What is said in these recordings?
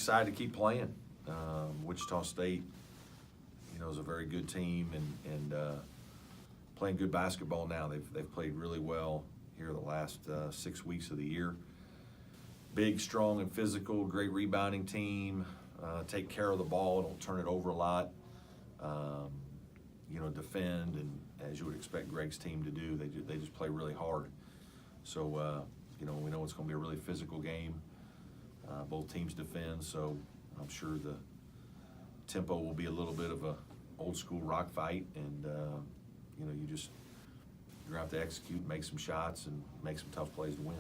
excited to keep playing. Wichita State, is a very good team and playing good basketball now. They've played really well here the last 6 weeks of the year. Big, strong, and physical, great rebounding team. Take care of the ball, don't turn it over a lot. Defend, and as you would expect Greg's team to do, they just play really hard. So, we know it's going to be a really physical game. Both teams defend, so I'm sure the tempo will be a little bit of a old school rock fight, and you're going to have to execute, make some shots, and make some tough plays to win.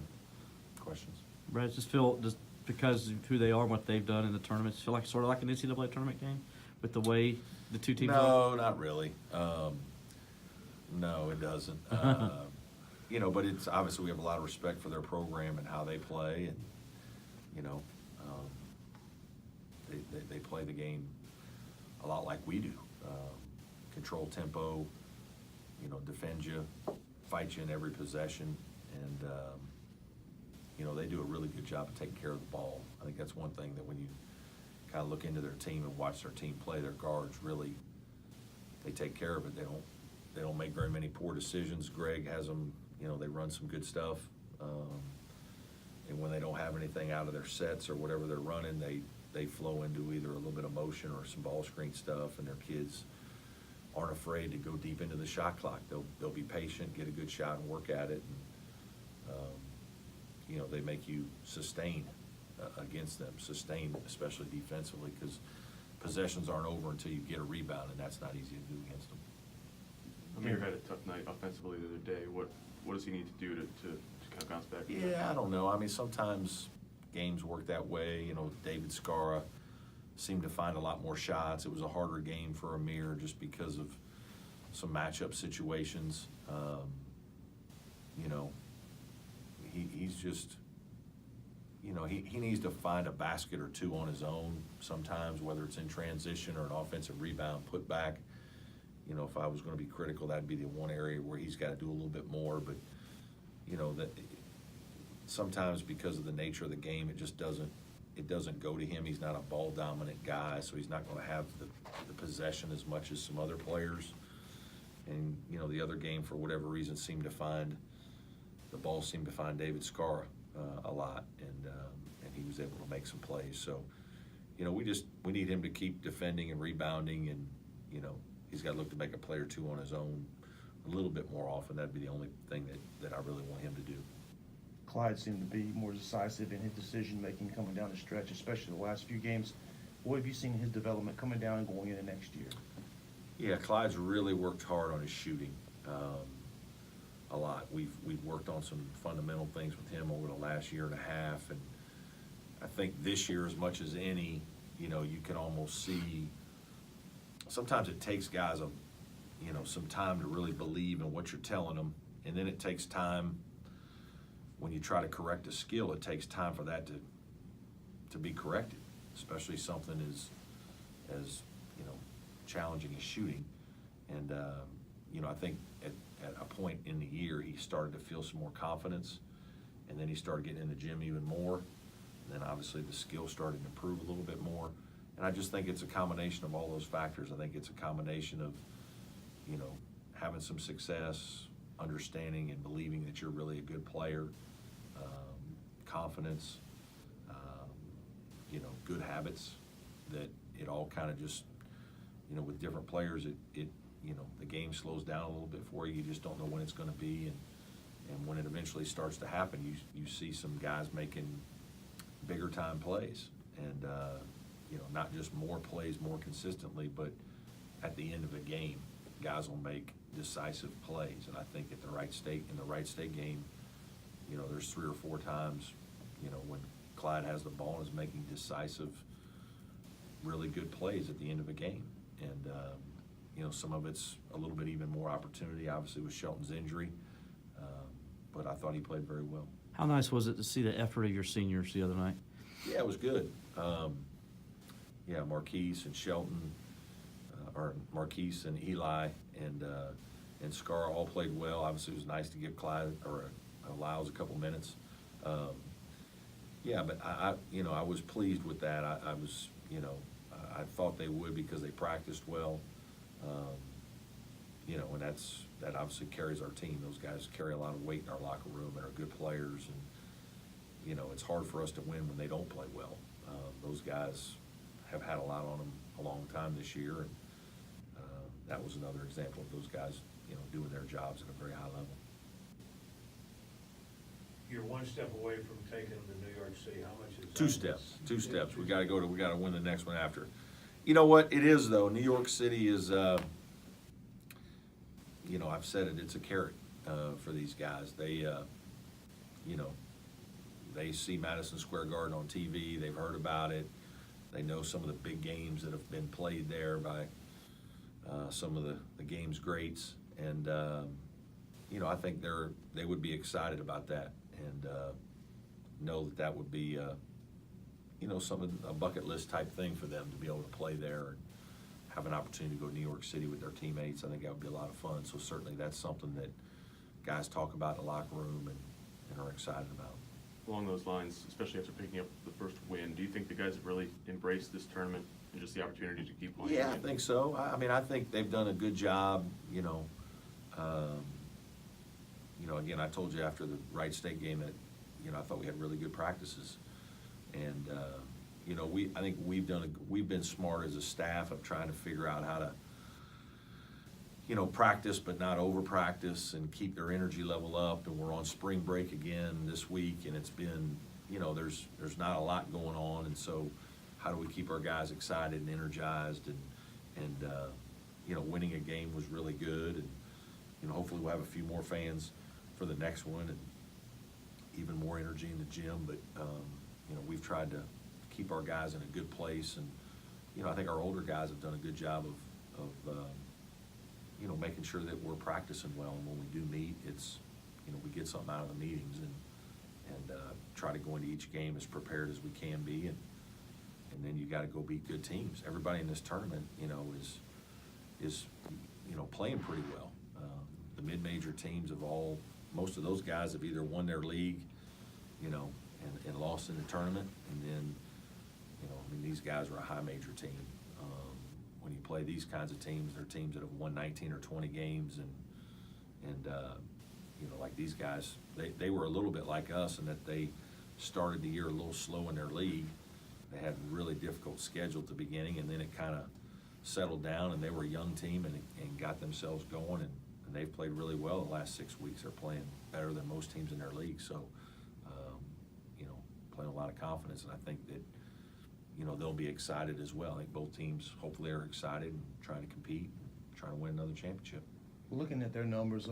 Questions? Brad, just because of who they are and what they've done in the tournament, feel like sort of like an NCAA tournament game with the way the two teams are? No, not really. No, it doesn't. But it's obviously we have a lot of respect for their program and how they play, and they play the game a lot like we do. Control tempo, defend you, fight you in every possession, and they do a really good job of taking care of the ball. I think that's one thing that when you kind of look into their team and watch their team play, their guards really, they take care of it. They don't make very many poor decisions. Greg has them, they run some good stuff. And when they don't have anything out of their sets or whatever they're running, they flow into either a little bit of motion or some ball screen stuff, and their kids aren't afraid to go deep into the shot clock. They'll be patient, get a good shot, and work at it. And, they make you sustain against them, especially defensively, because possessions aren't over until you get a rebound, and that's not easy to do against them. Amir had a tough night offensively the other day. What does he need to do to kind of bounce back? Yeah, I don't know. I mean, sometimes games work that way. David Scara seemed to find a lot more shots. It was a harder game for Amir just because of some matchup situations. He's just, he needs to find a basket or two on his own sometimes, whether it's in transition or an offensive rebound, put back. If I was going to be critical, that'd be the one area where he's got to do a little bit more. But, that sometimes because of the nature of the game, it doesn't go to him. He's not a ball dominant guy, so he's not going to have the possession as much as some other players. And, the other game, for whatever reason, the ball seemed to find David Scara a lot, and he was able to make some plays. So, we need him to keep defending and rebounding, and, he's got to look to make a play or two on his own a little bit more often. That'd be the only thing that I really want him to do. Clyde seemed to be more decisive in his decision-making coming down the stretch, especially the last few games. What have you seen in his development coming down and going into next year? Yeah, Clyde's really worked hard on his shooting a lot. We've worked on some fundamental things with him over the last year and a half, and I think this year, as much as any, you can almost see sometimes it takes guys some time to really believe in what you're telling them, and then it takes time when you try to correct a skill. It takes time for that to be corrected, especially something as challenging as shooting. And I think at a point in the year he started to feel some more confidence, and then he started getting in the gym even more, and then obviously the skill started to improve a little bit more. And I just think it's a combination of all those factors. I think it's a combination of having some success, understanding and believing that you're really a good player, confidence, good habits, that it all kind of just, with different players, it the game slows down a little bit for you. You just don't know when it's going to be, and when it eventually starts to happen, you see some guys making bigger time plays, and not just more plays more consistently, but at the end of a game, guys will make decisive plays. And I think in the right state game, there's 3 or 4 times, when Clyde has the ball and is making decisive, really good plays at the end of a game. And some of it's a little bit even more opportunity, obviously, with Shelton's injury, but I thought he played very well. How nice was it to see the effort of your seniors the other night? Yeah, it was good. Marquise and Shelton, or Marquise and Eli and Scar all played well. Obviously, it was nice to give Clyde or Lyles a couple minutes. Yeah, but I was pleased with that. I was, I thought they would because they practiced well. And that obviously carries our team. Those guys carry a lot of weight in our locker room and are good players. And, it's hard for us to win when they don't play well. Those guys have had a lot on them a long time this year. And that was another example of those guys, doing their jobs at a very high level. You're one step away from taking them to New York City. How much is that? Two steps. We gotta win the next one after. You know what, it is though, New York City is, I've said it, it's a carrot, for these guys. They, they see Madison Square Garden on TV, they've heard about it, they know some of the big games that have been played there by, some of the game's greats, and, I think they would be excited about that, and, know that would be, a bucket list type thing for them to be able to play there and have an opportunity to go to New York City with their teammates. I think that would be a lot of fun. So certainly that's something that guys talk about in the locker room and are excited about. Along those lines, especially after picking up the first win, do you think the guys have really embraced this tournament and just the opportunity to keep playing? Yeah, I think so. I think they've done a good job, again, I told you after the Wright State game that, I thought we had really good practices. And, I think we've been smart as a staff of trying to figure out how to, practice but not over practice and keep their energy level up. And we're on spring break again this week, and it's been, there's not a lot going on. And so how do we keep our guys excited and energized, and winning a game was really good. And, hopefully we'll have a few more fans for the next one and even more energy in the gym. But, we've tried to keep our guys in a good place, and I think our older guys have done a good job of making sure that we're practicing well, and when we do meet, it's we get something out of the meetings, and try to go into each game as prepared as we can be, and then you got to go beat good teams. Everybody in this tournament is playing pretty well. The mid-major teams most of those guys have either won their league, and lost in the tournament, and then, these guys are a high major team. When you play these kinds of teams, they're teams that have won 19 or 20 games, and like these guys, they were a little bit like us in that they started the year a little slow in their league. They had a really difficult schedule at the beginning, and then it kind of settled down, and they were a young team and got themselves going, and they've played really well the last 6 weeks. They're playing better than most teams in their league, so playing a lot of confidence, and I think that they'll be excited as well. I think both teams hopefully are excited and trying to compete and trying to win another championship. Looking at their numbers